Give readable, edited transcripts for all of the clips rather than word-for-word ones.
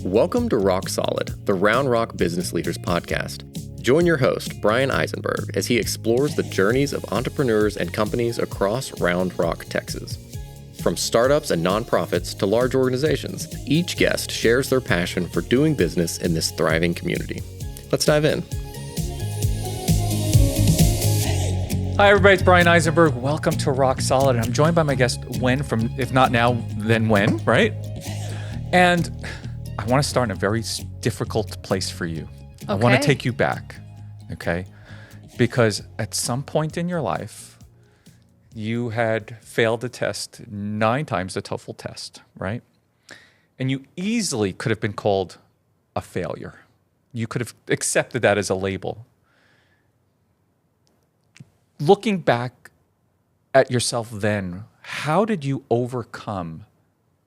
Welcome to Rock Solid, the Round Rock Business Leaders Podcast. Join your host, Bryan Eisenberg, as he explores the journeys of entrepreneurs and companies across Round Rock, Texas. From startups and nonprofits to large organizations, each guest shares their passion for doing business in this thriving community. Let's dive in. Hi, everybody. It's Bryan Eisenberg. Welcome to Rock Solid. I'm joined by my guest, Wen, from If Not Now, Then When, right? And I want to start in a very difficult place for you. Okay. I want to take you back, okay? Because at some point in your life, you had failed the test 9 times the TOEFL test, right? And you easily could have been called a failure. You could have accepted that as a label. Looking back at yourself then, how did you overcome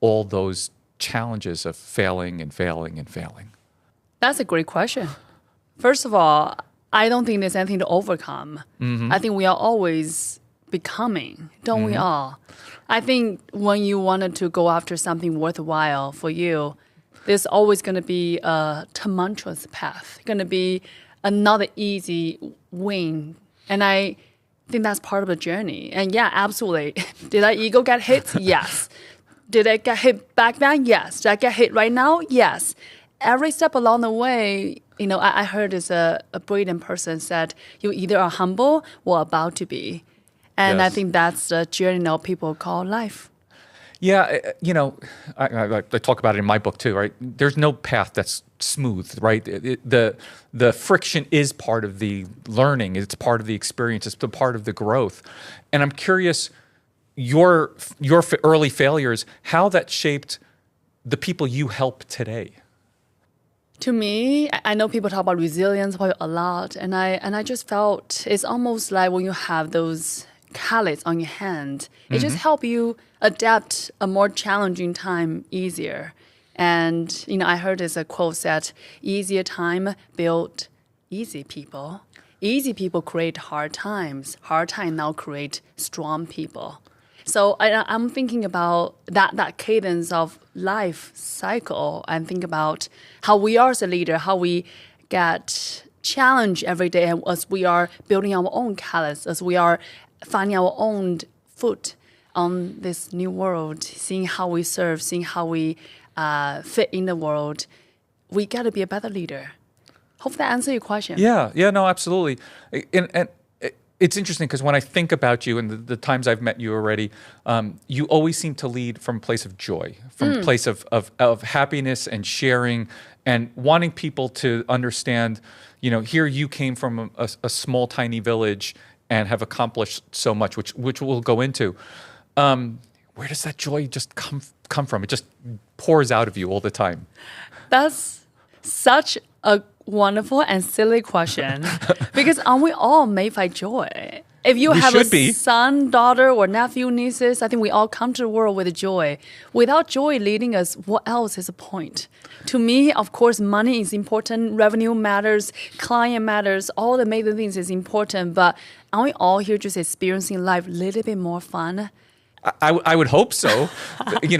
all those challenges of failing and failing and failing? That's a great question. First of all, I don't think there's anything to overcome. Mm-hmm. I think we are always becoming, don't we all? I think when you wanted to go after something worthwhile for you, there's always going to be a tumultuous path, going to be another easy win. And I think that's part of the journey. And yeah, absolutely. Did our ego get hit? Yes. Did I get hit back then? Yes. Did I get hit right now? Yes. Every step along the way, I heard this a brilliant person said, you either are humble or about to be. And yes. I think that's the journey that people call life. Yeah, I talk about it in my book too, right? There's no path that's smooth, right? The friction is part of the learning. It's part of the experience. It's part of the growth. And I'm curious, your early failures, how that shaped the people you help today. To me, I know people talk about resilience a lot, and I just felt it's almost like when you have those calluses on your hand, it just helps you adapt a more challenging time easier. And, I heard this a quote said, easier time build easy people. Easy people create hard times. Hard time now create strong people. So I'm thinking about that cadence of life cycle and think about how we are as a leader, how we get challenged every day as we are building our own callus, as we are finding our own foot on this new world, seeing how we serve, seeing how we fit in the world. We got to be a better leader. Hope that answers your question. Yeah, no, absolutely. And it's interesting because when I think about you and the times I've met you already, you always seem to lead from a place of joy, from a place of happiness and sharing and wanting people to understand, here you came from a small, tiny village and have accomplished so much, which we'll go into. Where does that joy just come from? It just pours out of you all the time. That's such a wonderful and silly question because aren't we all made by joy? If you have a son, daughter, or nephew, nieces, I think we all come to the world with joy. Without joy leading us, what else is the point? To me, of course, money is important, revenue matters, client matters, all the major things is important, but aren't we all here just experiencing life a little bit more fun? I would hope so.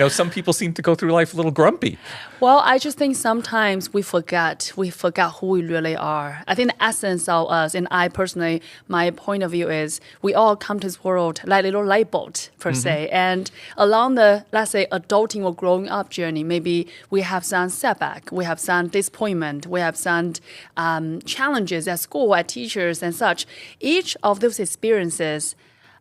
Some people seem to go through life a little grumpy. Well, I just think sometimes we forget who we really are. I think the essence of us, and I personally, my point of view is we all come to this world like little light bulbs per se. And along the, let's say, adulting or growing up journey, maybe we have some setback, we have some disappointment, we have some challenges at school, at teachers and such. Each of those experiences,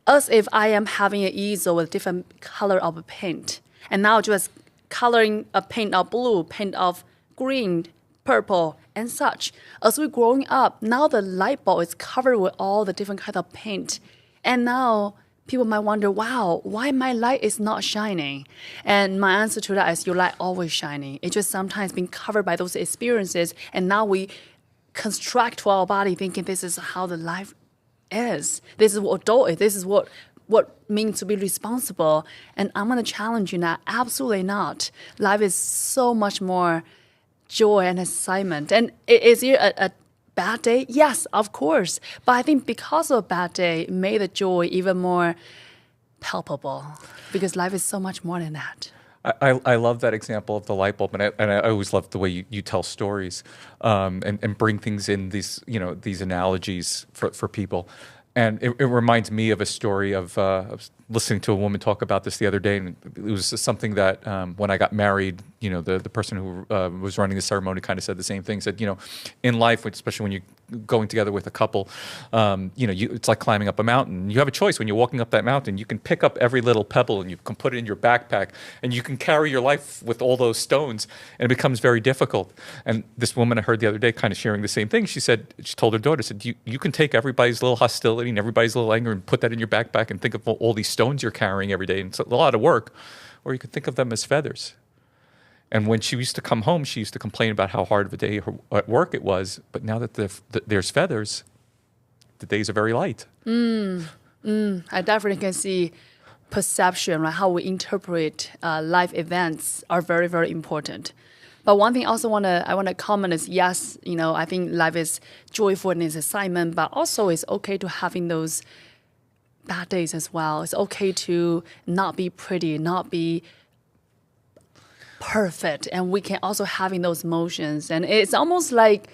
as if I am having an easel with different color of paint, and now just coloring a paint of blue, paint of green, purple, and such. As we're growing up, now the light bulb is covered with all the different kinds of paint. And now people might wonder, wow, why my light is not shining? And my answer to that is your light always shining. It's just sometimes being covered by those experiences, and now we construct to our body thinking this is how the life is. This is what adult is. This is what means to be responsible. And I'm going to challenge you now. Absolutely not. Life is so much more joy and excitement. And is it a bad day? Yes, of course. But I think because of a bad day, it made the joy even more palpable because life is so much more than that. I love that example of the light bulb, and I always love the way you tell stories, and bring things in these analogies for people. And it reminds me of a story of I was listening to a woman talk about this the other day, and it was something that when I got married, the person who was running the ceremony kind of said the same thing. Said, in life, especially when you're going together with a couple, it's like climbing up a mountain. You have a choice when you're walking up that mountain. You can pick up every little pebble and you can put it in your backpack, and you can carry your life with all those stones, and it becomes very difficult. And this woman I heard the other day kind of sharing the same thing. She told her daughter, you can take everybody's little hostility and everybody's little anger and put that in your backpack and think of all these stones you're carrying every day. And it's a lot of work. Or you could think of them as feathers. And when she used to come home, she used to complain about how hard of a day at work it was. But now that there's feathers, the days are very light. I definitely can see perception, right? How we interpret life events are very, very important. But one thing I want to comment is, yes, I think life is joyful in its assignment, but also it's okay to having those bad days as well. It's okay to not be pretty, not be perfect, and we can also having those emotions. And it's almost like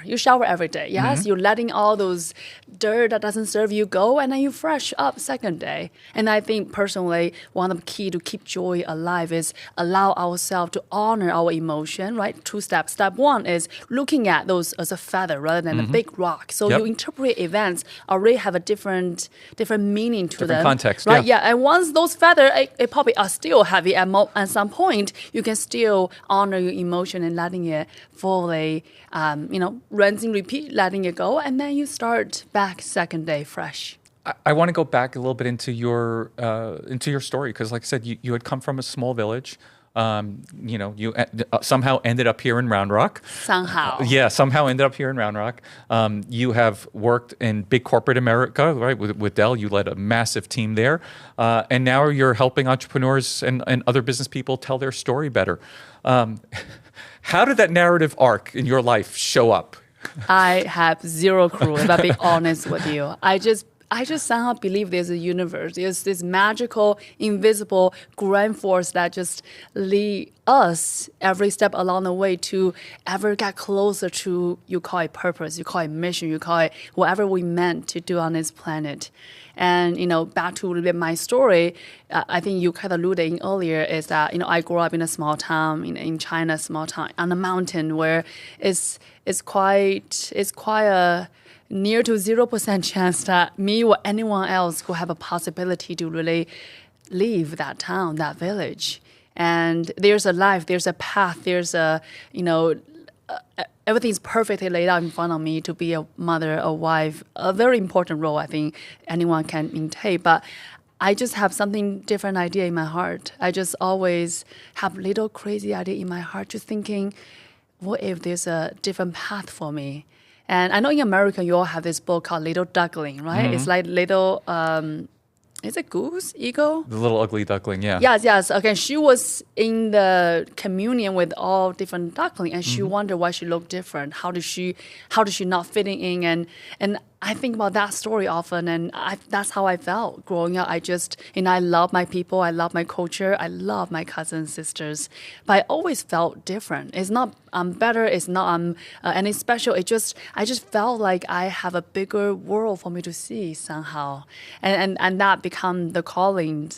you shower every day. Yes, you're letting all those dirt that doesn't serve you go, and then you fresh up second day. And I think personally, one of the key to keep joy alive is allow ourselves to honor our emotion, right? 2 steps. Step 1 is looking at those as a feather rather than a big rock. So you interpret events already have a different meaning to them. Context, right? Yeah. And once those feathers, it probably are still heavy at some point, you can still honor your emotion and letting it fully rinse and repeat, letting it go, and then you start back second day fresh. I want to go back a little bit into your story, because, like I said, you had come from a small village. You somehow ended up here in Round Rock. Somehow ended up here in Round Rock. You have worked in big corporate America, right? With Dell, you led a massive team there, and now you're helping entrepreneurs and other business people tell their story better. How did that narrative arc in your life show up? I have zero clue, if I'll be honest with you. I just somehow believe there's a universe. There's this magical, invisible grand force that just lead us every step along the way to ever get closer to, you call it purpose, you call it mission, you call it whatever we meant to do on this planet. And, back to a little bit my story, I think you kind of alluded in earlier, is that, I grew up in a small town, in China, small town, on a mountain where it's quite a near to 0% chance that me or anyone else could have a possibility to really leave that town, that village. And there's a life, there's a path, there's everything's perfectly laid out in front of me to be a mother, a wife, a very important role I think anyone can intake. But I just have something different idea in my heart. I just always have little crazy idea in my heart, just thinking, what if there's a different path for me? And I know in America, you all have this book called Little Duckling, right? It's like little, is it goose, eagle? The little ugly duckling, yeah. Yes. Okay, she was in the communion with all different ducklings, and she wondered why she looked different. How does she not fitting in? And I think about that story often, and that's how I felt growing up. I love my people, I love my culture, I love my cousins, sisters, but I always felt different. It's not I'm better, it's not any special. I just felt like I have a bigger world for me to see somehow, and that become the calling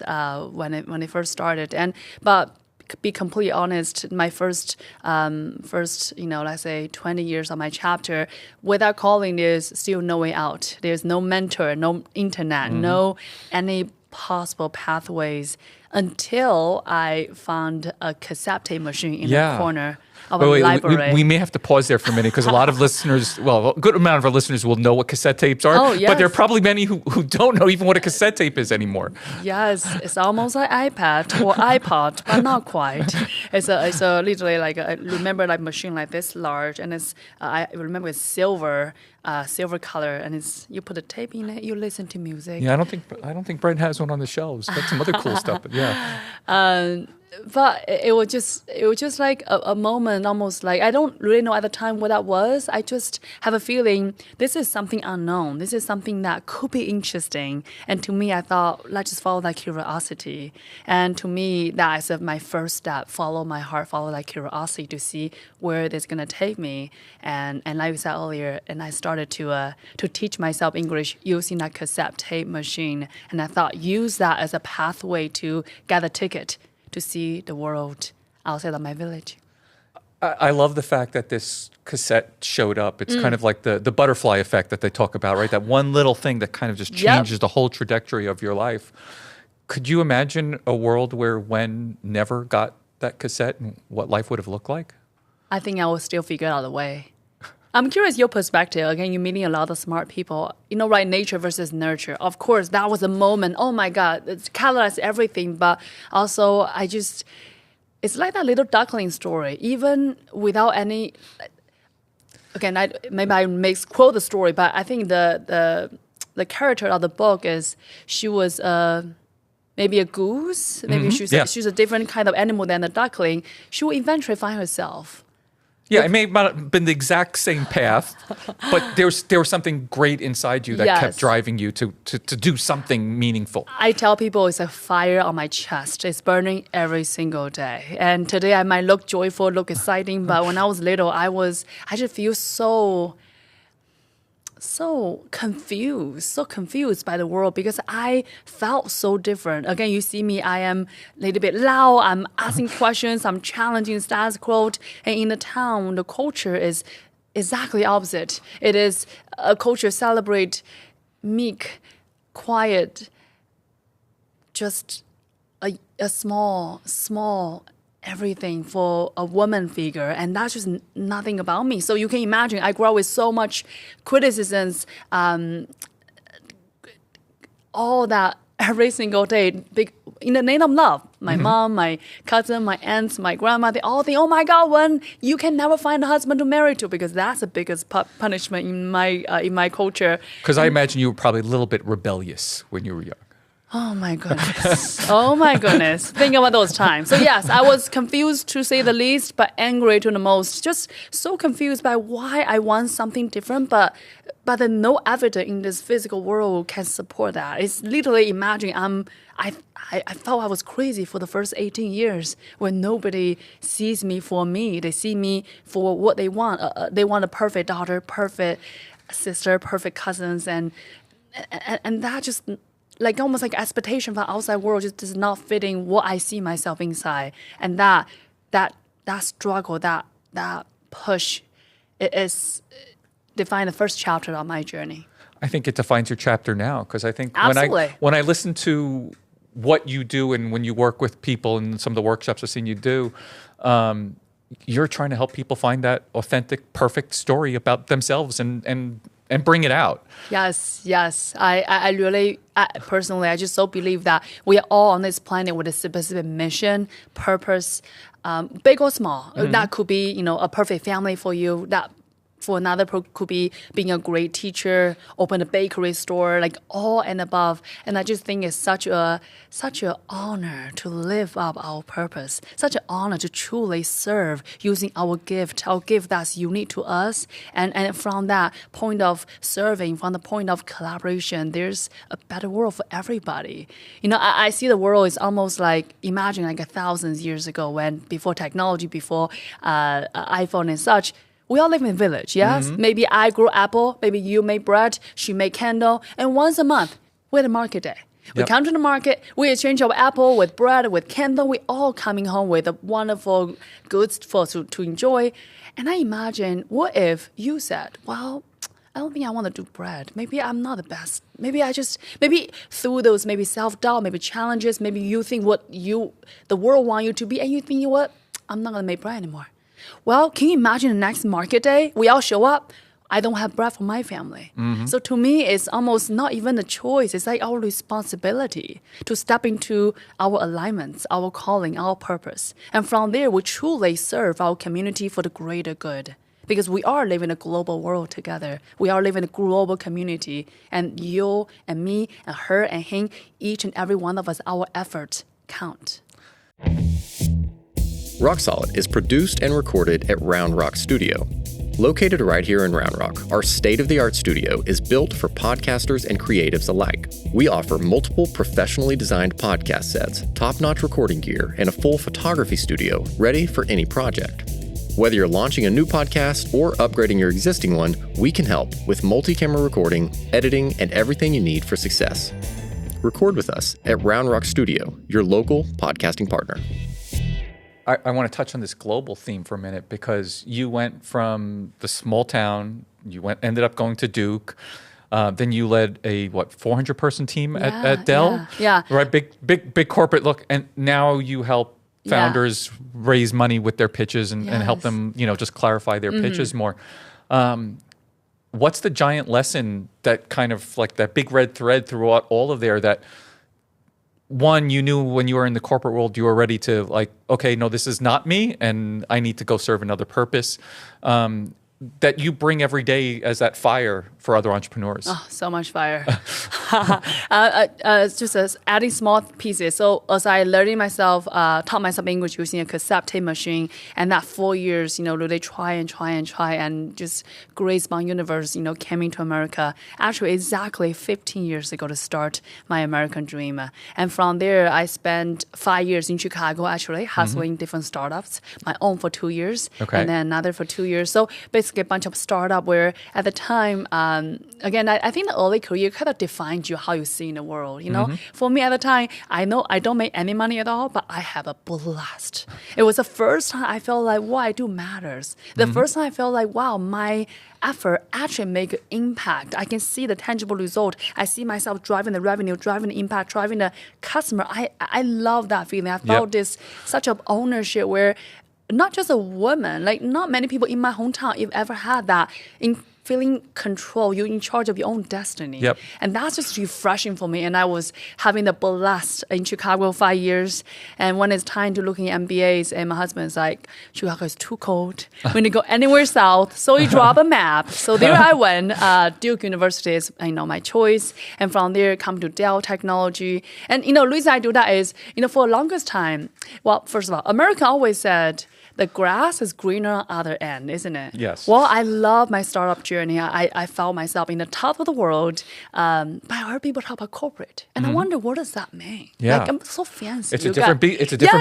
when it first started. But be completely honest, my first, let's say 20 years of my chapter, without calling, there's still no way out. There's no mentor, no internet, no any possible pathways until I found a cassette tape machine in the corner of a library. We may have to pause there for a minute, because a lot of listeners, a good amount of our listeners will know what cassette tapes are, but there are probably many who don't know even what a cassette tape is anymore. Yes, it's almost like iPad or iPod, but not quite. It's a literally like I remember like machine like this large, and I remember it's silver color, and you put a tape in it, you listen to music. Yeah, I don't think Brent has one on the shelves. That's some other cool stuff, but yeah. it was just like a moment, almost like I don't really know at the time what that was. I just have a feeling this is something unknown. This is something that could be interesting. And to me, I thought, let's just follow that curiosity. And to me, that is my first step. Follow my heart, follow that curiosity to see where it is going to take me. And like you said earlier, and I started to teach myself English using that cassette tape machine. And I thought, use that as a pathway to get a ticket to see the world outside of my village. I love the fact that this cassette showed up. It's kind of like the butterfly effect that they talk about, right? That one little thing that kind of just changes the whole trajectory of your life. Could you imagine a world where Wen never got that cassette and what life would have looked like? I think I will still figure out a way. I'm curious your perspective. Again, you're meeting a lot of smart people. Right, nature versus nurture. Of course, that was a moment. Oh my God, it's catalyzed everything. But also, it's like that little duckling story. Even without any, again, maybe I misquote the story, but I think the character of the book is she was maybe a goose. Maybe she's a different kind of animal than the duckling. She will eventually find herself. Yeah, it may not have been the exact same path, but there was something great inside you that kept driving you to do something meaningful. I tell people it's a fire on my chest. It's burning every single day. And today I might look joyful, look exciting, but when I was little, I just feel so confused by the world because I felt so different. Again, you see me, I am a little bit loud, I'm asking questions, I'm challenging status quo. And in the town, the culture is exactly opposite. It is a culture celebrate meek, quiet, just a small everything for a woman figure, and that's just nothing about me. So you can imagine I grew up with so much criticisms, all that every single day, in the name of love. My mom, my cousin, my aunts, my grandma, they all think, oh my God, Wen, you can never find a husband to marry to, because that's the biggest punishment in my culture. Because I imagine you were probably a little bit rebellious when you were young. Oh my goodness. Oh my goodness. Think about those times. So yes, I was confused to say the least, but angry to the most. Just so confused by why I want something different, but then no evidence in this physical world can support that. It's literally imagine I felt I was crazy for the first 18 years when nobody sees me for me. They see me for what they want. They want a perfect daughter, perfect sister, perfect cousins, and that just like almost like expectation from outside world just is not fitting what I see myself inside. And that struggle, that push, it is define the first chapter of my journey. I think it defines your chapter now, because I think when I listen to what you do and when you work with people and some of the workshops I've seen you do, you're trying to help people find that authentic, perfect story about themselves and bring it out. Yes. I really, personally, I just so believe that we are all on this planet with a specific mission, purpose, big or small. That could be, a perfect family for you. That for another could be being a great teacher, open a bakery store, like all and above. And I just think it's such an honor to live up our purpose, such an honor to truly serve using our gift that's unique to us. And from that point of serving, from the point of collaboration, there's a better world for everybody. I see the world is almost like, imagine like 1,000 years ago when before technology, before iPhone and such, we all live in a village, yes? Maybe I grow apple, maybe you make bread, she make candle, and once a month, we had a market day. We come to the market, we exchange our apple with bread, with candle, we all coming home with a wonderful goods for us to enjoy. And I imagine, what if you said, well, I don't think I want to do bread. Maybe I'm not the best. Maybe through those maybe self-doubt, maybe challenges, maybe you think the world want you to be, and you think, what? I'm not going to make bread anymore. Well, can you imagine the next market day? We all show up. I don't have bread for my family. So to me, it's almost not even a choice. It's like our responsibility to step into our alignments, our calling, our purpose. And from there, we truly serve our community for the greater good. Because we are living in a global world together. We are living in a global community. And you and me and her and him, each and every one of us, our efforts count. Rock Solid is produced and recorded at Round Rock Studio. Located right here in Round Rock, our state-of-the-art studio is built for podcasters and creatives alike. We offer multiple professionally designed podcast sets, top-notch recording gear, and a full photography studio ready for any project. Whether you're launching a new podcast or upgrading your existing one, we can help with multi-camera recording, editing, and everything you need for success. Record with us at Round Rock Studio, your local podcasting partner. I want to touch on this global theme for a minute because you went from the small town, ended up going to Duke, then you led a 400-person team at Dell, right? Big corporate look, and now you help founders raise money with their pitches and help them, just clarify their pitches more. What's the giant lesson that kind of like that big red thread throughout all of there that? One, you knew when you were in the corporate world, you were ready to okay, no, this is not me, and I need to go serve another purpose. That you bring every day as that fire for other entrepreneurs. Oh, so much fire. Just adding small pieces. So as I learning myself, taught myself English using a cassette tape machine, and that 4 years, really try and just Grace Bond Universe, came into America. Actually, exactly 15 years ago to start my American dream. And from there, I spent 5 years in Chicago, actually, hustling different startups, my own for 2 years, and then another for 2 years. So basically a bunch of startup where at the time, again, I think the early career kind of defines you how you see in the world, For me at the time, I know I don't make any money at all, but I have a blast. It was the first time I felt like what I do matters. The first time I felt like, wow, my effort actually make an impact. I can see the tangible result. I see myself driving the revenue, driving the impact, driving the customer. I love that feeling. I felt this such of ownership where not just a woman, not many people in my hometown have ever had that in feeling control. You're in charge of your own destiny. And that's just refreshing for me. And I was having the blast in Chicago 5 years. And when it's time to looking at MBAs, and my husband's like, Chicago is too cold. We need to go anywhere south. So he dropped a map. So there I went. Duke University is, my choice. And from there, come to Dell Technology. And, the reason I do that is, for the longest time, well, first of all, America always said, the grass is greener on the other end, isn't it? Yes. Well, I love my startup journey. I found myself in the top of the world. But I heard people talk about corporate. And I wonder, what does that mean? Yeah. I'm so fancy. It's a different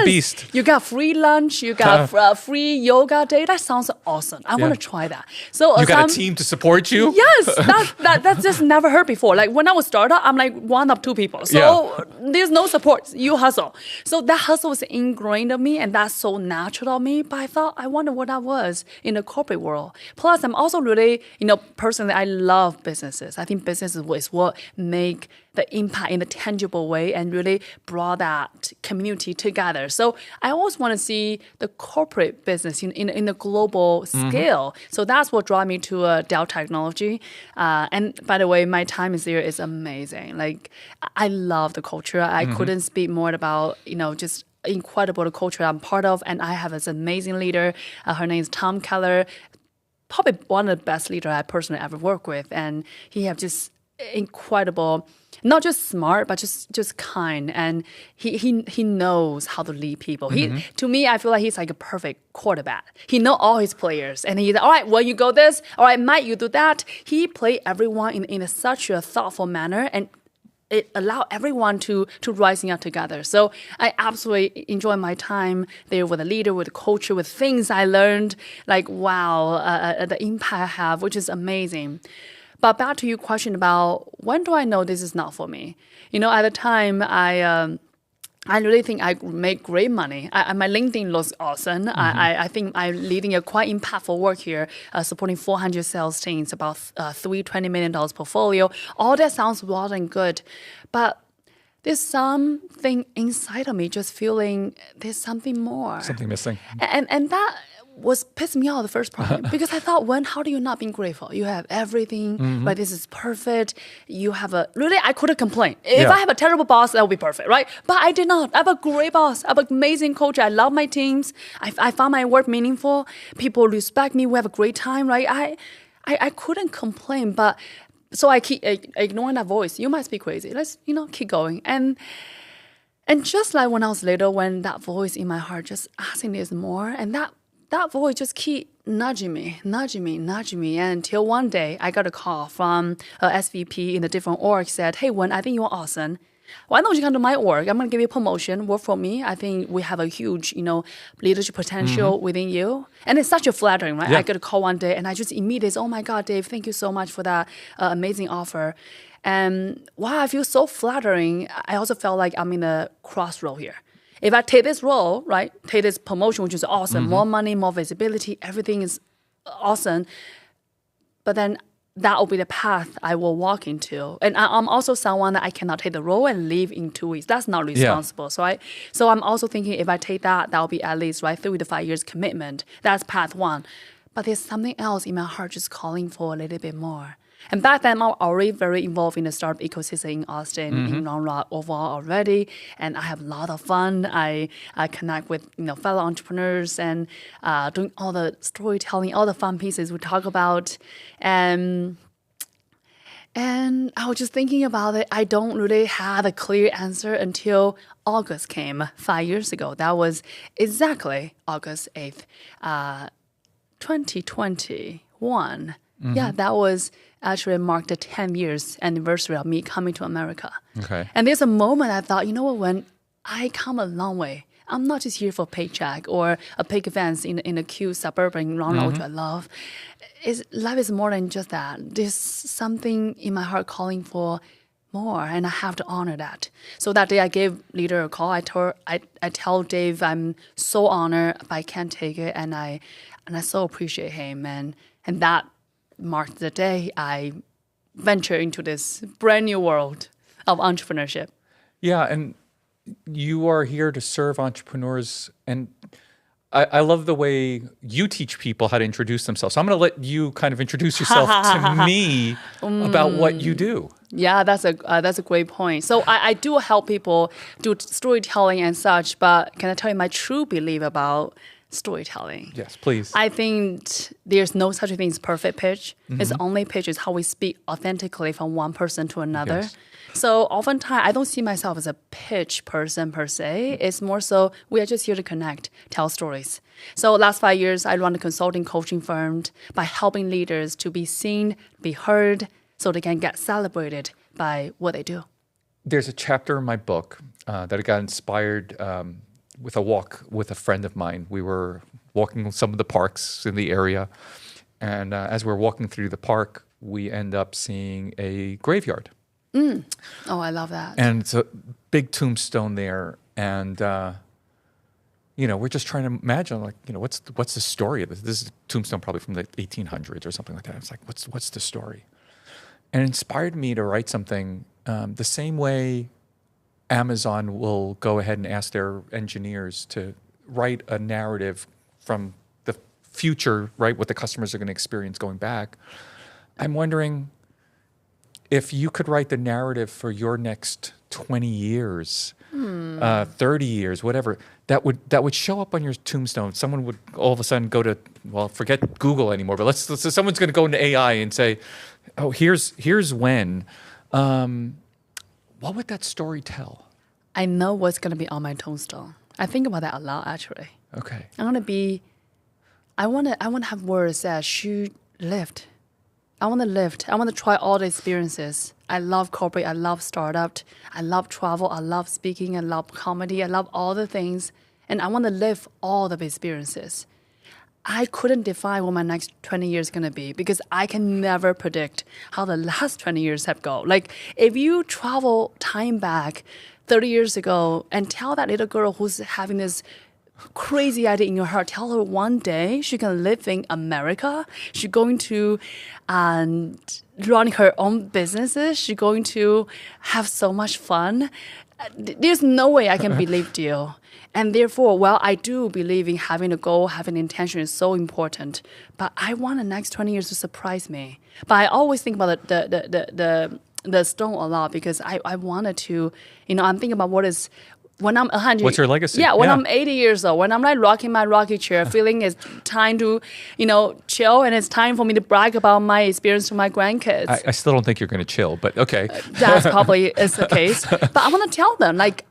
beast. You got free lunch. You got free yoga day. That sounds awesome. I want to try that. So you got a team to support you? Yes. That's just never heard before. Like when I was startup, I'm like one of two people. So there's no support. You hustle. So that hustle was ingrained in me, and that's so natural of me. But I wonder what that was in the corporate world. Plus, I'm also really, personally, I love businesses. I think businesses is what make the impact in a tangible way and really brought that community together. So I always want to see the corporate business in a global scale. So that's what drew me to Dell Technology. And by the way, my time is there is amazing. I love the culture. I couldn't speak more about, just incredible culture I'm part of, and I have this amazing leader. Her name is Tom Keller, probably one of the best leaders I personally ever worked with, and he have just incredible, not just smart, but just kind, and he knows how to lead people. To me, I feel like he's like a perfect quarterback. He know all his players, and he's all right. Well, you go this. All right, Mike, you do that. He play everyone in such a thoughtful manner, and it allowed everyone to rising up together. So I absolutely enjoy my time there with a leader, with a culture, with things I learned. The impact I have, which is amazing. But back to your question about when do I know this is not for me? At the time, I really think I make great money. My LinkedIn looks awesome. I think I'm leading a quite impactful work here, supporting 400 sales teams, about $320 million portfolio. All that sounds well and good. But there's something inside of me just feeling there's something more. Something missing. And that was pissing me off the first part because I thought, how do you not be grateful? You have everything, right? This is perfect. You have I couldn't complain. If I have a terrible boss, that would be perfect, right? But I did not. I have a great boss. I have an amazing culture. I love my teams. I found my work meaningful. People respect me. We have a great time, right? I couldn't complain, but so I keep ignoring that voice. You must be crazy. Let's, keep going. And And just like when I was little, when that voice in my heart just asking this more, and that voice just keep nudging me, and until one day I got a call from a SVP in a different org said, hey, Wen, I think you're awesome. Why don't you come to my org? I'm going to give you a promotion. Work for me. I think we have a huge, leadership potential within you. And it's such a flattering, right? Yeah. I got a call one day and I just immediately said, oh my God, Dave, thank you so much for that amazing offer. And wow, I feel so flattering. I also felt like I'm in a crossroad here. If I take this role, right, take this promotion, which is awesome, more money, more visibility, everything is awesome. But then that will be the path I will walk into. And I'm also someone that I cannot take the role and leave in 2 weeks. That's not responsible. Yeah. So I'm also thinking if I take that will be at least, right, 3 to 5 years commitment. That's path one. But there's something else in my heart just calling for a little bit more. And back then, I'm already very involved in the startup ecosystem in Austin, in Round Rock overall already. And I have a lot of fun. I connect with fellow entrepreneurs and doing all the storytelling, all the fun pieces we talk about. And I was just thinking about it. I don't really have a clear answer until August came 5 years ago. That was exactly August 8th, 2021. Yeah, that was actually marked the 10 years anniversary of me coming to America. Okay. And there's a moment I thought, you know what, when I come a long way, I'm not just here for a paycheck or a big events in a cute suburban Round Rock, which I love. Life is more than just that. There's something in my heart calling for more, and I have to honor that. So that day I gave leader a call. I tell Dave I'm so honored, but I can't take it, and I so appreciate him, and that marked the day I venture into this brand new world of entrepreneurship. Yeah, and you are here to serve entrepreneurs, and I love the way you teach people how to introduce themselves. So I'm going to let you kind of introduce yourself to me about what you do. Yeah, that's a great point. So I do help people do storytelling and such, but can I tell you my true belief about storytelling? Yes, please. I think there's no such thing as perfect pitch. It's only pitch is how we speak authentically from one person to another. Yes. So oftentimes, I don't see myself as a pitch person per se. It's more so we are just here to connect, tell stories. So last 5 years, I run a consulting coaching firm by helping leaders to be seen, be heard, so they can get celebrated by what they do. There's a chapter in my book that I got inspired with a walk with a friend of mine. We were walking some of the parks in the area, and as we're walking through the park, we end up seeing a graveyard. Oh, I love that. And it's a big tombstone there, and we're just trying to imagine, like, what's the story of this? This is a tombstone probably from the 1800s or something like that. It's like, what's the story? And it inspired me to write something the same way Amazon will go ahead and ask their engineers to write a narrative from the future, right, what the customers are going to experience going back. I'm wondering if you could write the narrative for your next 20 years, 30 years, whatever, that would show up on your tombstone. Someone would all of a sudden go to, well, forget Google anymore, but let's someone's going to go into AI and say, oh, here's Wen. What would that story tell? I know what's going to be on my tombstone. I think about that a lot, actually. Okay. I want to have words that she lived. I want to live. I want to try all the experiences. I love corporate. I love startup. I love travel. I love speaking. I love comedy. I love all the things. And I want to live all the experiences. I couldn't define what my next 20 years is going to be because I can never predict how the last 20 years have gone. Like, if you travel time back 30 years ago and tell that little girl who's having this crazy idea in your heart, tell her one day she can live in America, she's going to run her own businesses, she's going to have so much fun. There's no way I can believe you. And therefore, while I do believe in having a goal, having intention is so important, but I want the next 20 years to surprise me. But I always think about the stone a lot because I wanted to, I'm thinking about what is when I'm 100. What's your legacy? Yeah, when I'm 80 years old, when I'm like rocking my rocking chair, feeling it's time to, chill, and it's time for me to brag about my experience to my grandkids. I still don't think you're going to chill, but okay. That's probably is the case. But I want to tell them, like,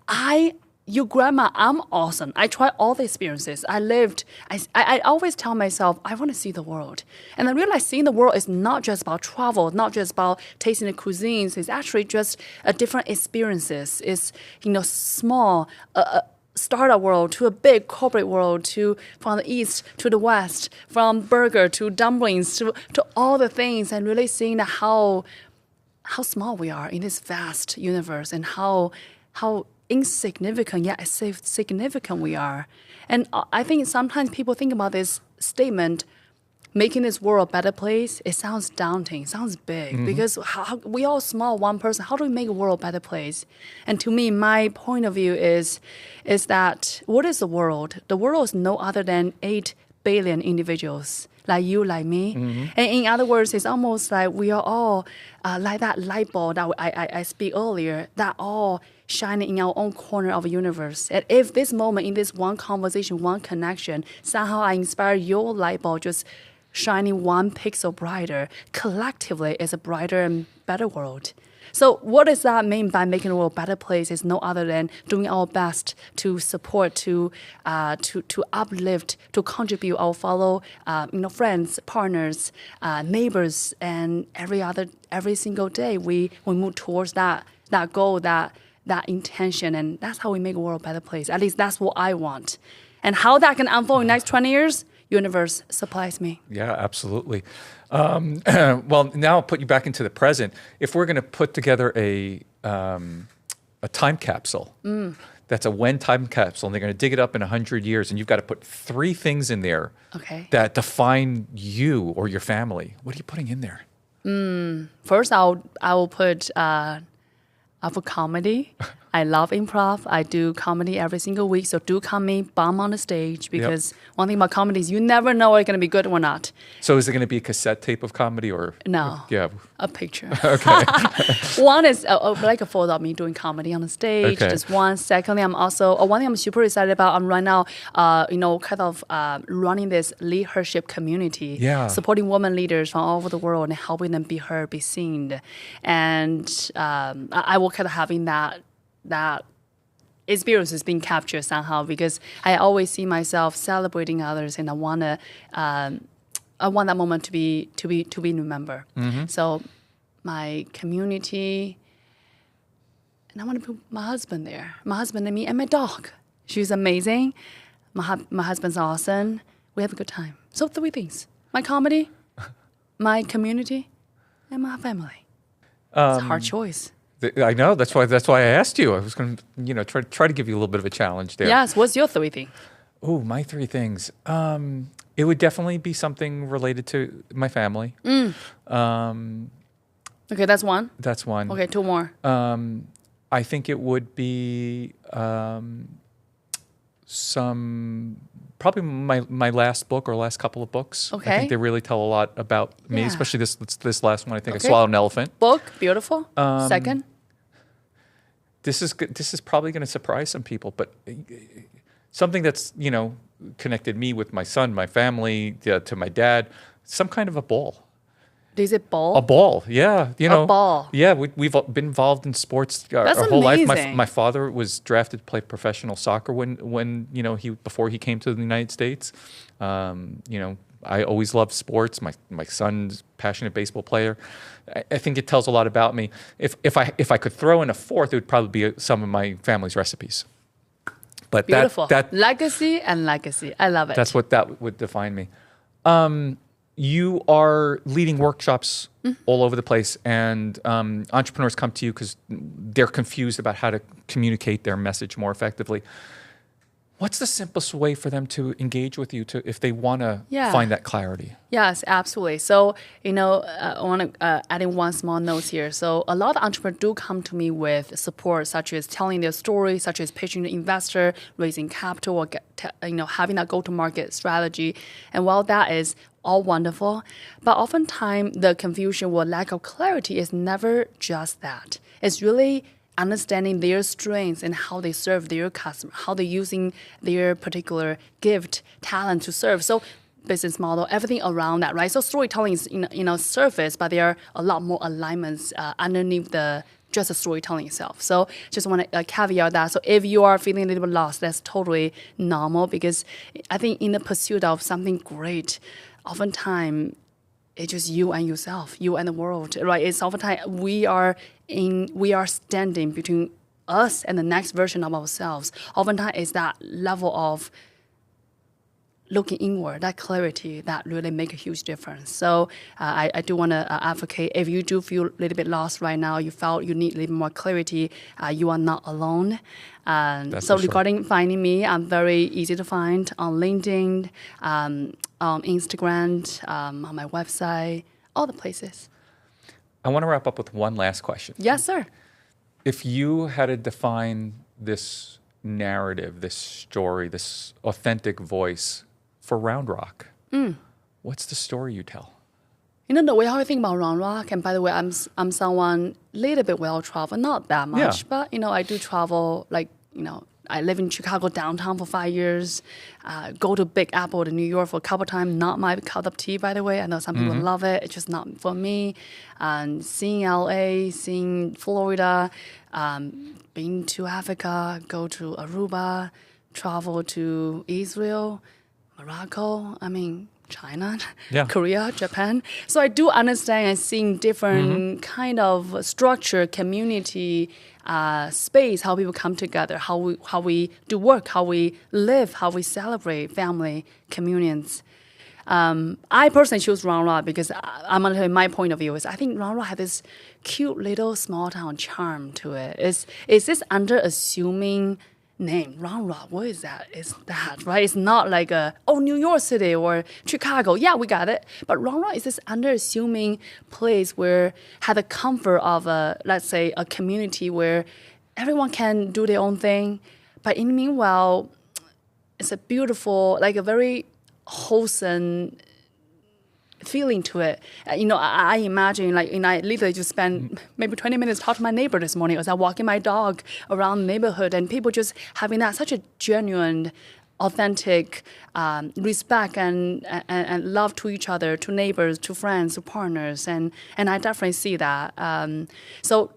your grandma, I'm awesome. I tried all the experiences. I lived. I always tell myself, I want to see the world. And I realize seeing the world is not just about travel, not just about tasting the cuisines. It's actually just a different experiences. It's, small, startup world to a big corporate world, to from the east to the west, from burger to dumplings to all the things, and really seeing how small we are in this vast universe, and how insignificant yet significant we are. And I think sometimes people think about this statement, making this world a better place. It sounds daunting, sounds big, because we all small, one person. How do we make a world a better place? And to me, my point of view is that what is the world? The world is no other than 8 billion individuals, like you, like me. And in other words, it's almost like we are all like that light bulb that I speak earlier, that all shining in our own corner of the universe. And if this moment, in this one conversation, one connection, somehow I inspire your light bulb just shining one pixel brighter, collectively it's a brighter and better world. So what does that mean by making the world a better place? Is no other than doing our best to support, to uplift, to contribute our fellow, friends, partners, neighbors, and every single day we move towards that goal, that intention, and that's how we make the world a better place. At least that's what I want. And how that can unfold in the next 20 years, universe supplies me. Yeah, absolutely. Well, now I'll put you back into the present. If we're going to put together a time capsule, that's a Wen time capsule, and they're going to dig it up in 100 years, and you've got to put 3 things in there that define you or your family. What are you putting in there? First, I will put comedy. I love improv. I do comedy every single week. So do comedy, bomb on the stage, because one thing about comedy is you never know it's going to be good or not. So is it going to be a cassette tape of comedy or? No. Yeah. A picture. Okay. One is like a photo of me doing comedy on the stage. Okay. Just one. Secondly, I'm also, one thing I'm super excited about, I'm right now, running this leadership community. Yeah. Supporting women leaders from all over the world and helping them be heard, be seen. And I will kind of having that experience is being captured somehow, because I always see myself celebrating others, and I want that moment to be remembered. So my community, and I want to put my husband there, my husband and me and my dog. She's amazing. My husband's awesome. We have a good time. So 3 things: my comedy, my community, and my family. It's a hard choice. I know. That's why I asked you. I was going to, try to give you a little bit of a challenge there. Yes. What's your 3 things? Oh, my 3 things. It would definitely be something related to my family. Okay, that's one. That's one. Okay, 2 more. I think it would be probably my last book or last couple of books. Okay. I think they really tell a lot about me, especially this last one. I think Okay. I Swallowed an Elephant. Book, beautiful. Second. This is probably going to surprise some people, but something that's connected me with my son, my family, to my dad. Some kind of a ball. Is it ball? A ball, yeah. A ball. Yeah, we've been involved in sports That's our whole life. amazing. My father was drafted to play professional soccer when before he came to the United States. I always loved sports. My son's a passionate baseball player. I think it tells a lot about me. If I could throw in a 4th, it would probably be some of my family's recipes. But Beautiful. that legacy and legacy. I love it. that's what that would define me. You are leading workshops all over the place, and entrepreneurs come to you because they're confused about how to communicate their message more effectively. What's the simplest way for them to engage with you if they want to find that clarity? Yes, absolutely. So, I want to add in one small note here. So a lot of entrepreneurs do come to me with support, such as telling their story, such as pitching an investor, raising capital, or having a go-to-market strategy. And while that is all wonderful, but oftentimes the confusion or lack of clarity is never just that. It's really understanding their strengths and how they serve their customer, how they're using their particular gift, talent to serve. So business model, everything around that, right? So storytelling is surface, but there are a lot more alignments underneath just the storytelling itself. So just want to caveat that. So if you are feeling a little bit lost, that's totally normal, because I think in the pursuit of something great, oftentimes it's just you and yourself, you and the world, right? It's oftentimes we are standing between us and the next version of ourselves. Oftentimes it's that level of looking inward, that clarity that really make a huge difference. So I do want to advocate, if you do feel a little bit lost right now, you felt you need a little more clarity, you are not alone. So regarding finding me, I'm very easy to find on LinkedIn, on Instagram, on my website, all the places. I want to wrap up with one last question. Yes, sir. If you had to define this narrative, this story, this authentic voice for Round Rock, what's the story you tell? The way how I think about Round Rock, and by the way, I'm someone little bit well-traveled, not that much, but, I do travel, I live in Chicago downtown for 5 years, go to Big Apple to New York for a couple times, not my cup of tea, by the way. I know some people love it. It's just not for me. And seeing LA, seeing Florida, been to Africa, go to Aruba, travel to Israel, Morocco, China, Korea, Japan. So I do understand and seeing different kind of structure, community, space, how people come together, how we do work, how we live, how we celebrate family, communions. I personally choose Round Rock because I'm going to tell you my point of view is I think Round Rock has this cute little small town charm to it. It's this under-assuming name, Round Rock. What is that? It's that, right? It's not like New York City or Chicago. Yeah, we got it. But Round Rock is this under-assuming place where had the comfort of let's say a community where everyone can do their own thing. But in the meanwhile, it's a beautiful, like a very wholesome feeling to it. I imagine I literally just spent maybe 20 minutes talking to my neighbor this morning as I walking my dog around the neighborhood, and people just having that such a genuine, authentic respect and love to each other, to neighbors, to friends, to partners, and I definitely see that. So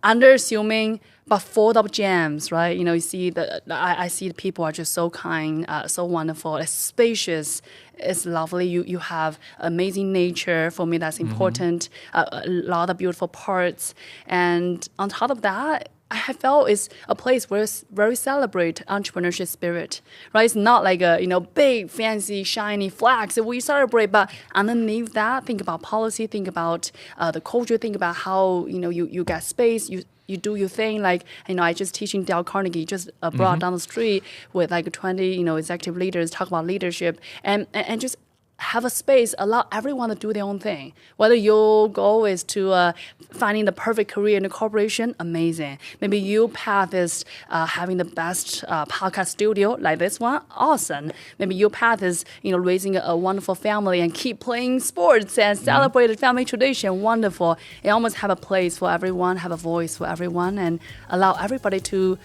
under-assuming, but full of gems, right? You see I see the people are just so kind, so wonderful. It's spacious, it's lovely. You have amazing nature. For me, that's important. A lot of beautiful parts, and on top of that, I felt it's a place where it's very celebrate entrepreneurship spirit, right? It's not like a big, fancy, shiny flags that we celebrate, but underneath that, think about policy, think about the culture, think about how you get space, you do your thing. I just teaching Dell Carnegie just brought down the street with 20 executive leaders talk about leadership and just have a space, allow everyone to do their own thing. Whether your goal is to finding the perfect career in a corporation, amazing. Maybe your path is having the best podcast studio like this one, awesome. Maybe your path is raising a wonderful family and keep playing sports and celebrate the family tradition, wonderful. And almost have a place for everyone, have a voice for everyone, and allow everybody to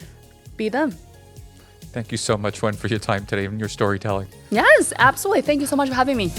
be them. Thank you so much, Wen, for your time today and your storytelling. Yes, absolutely. Thank you so much for having me.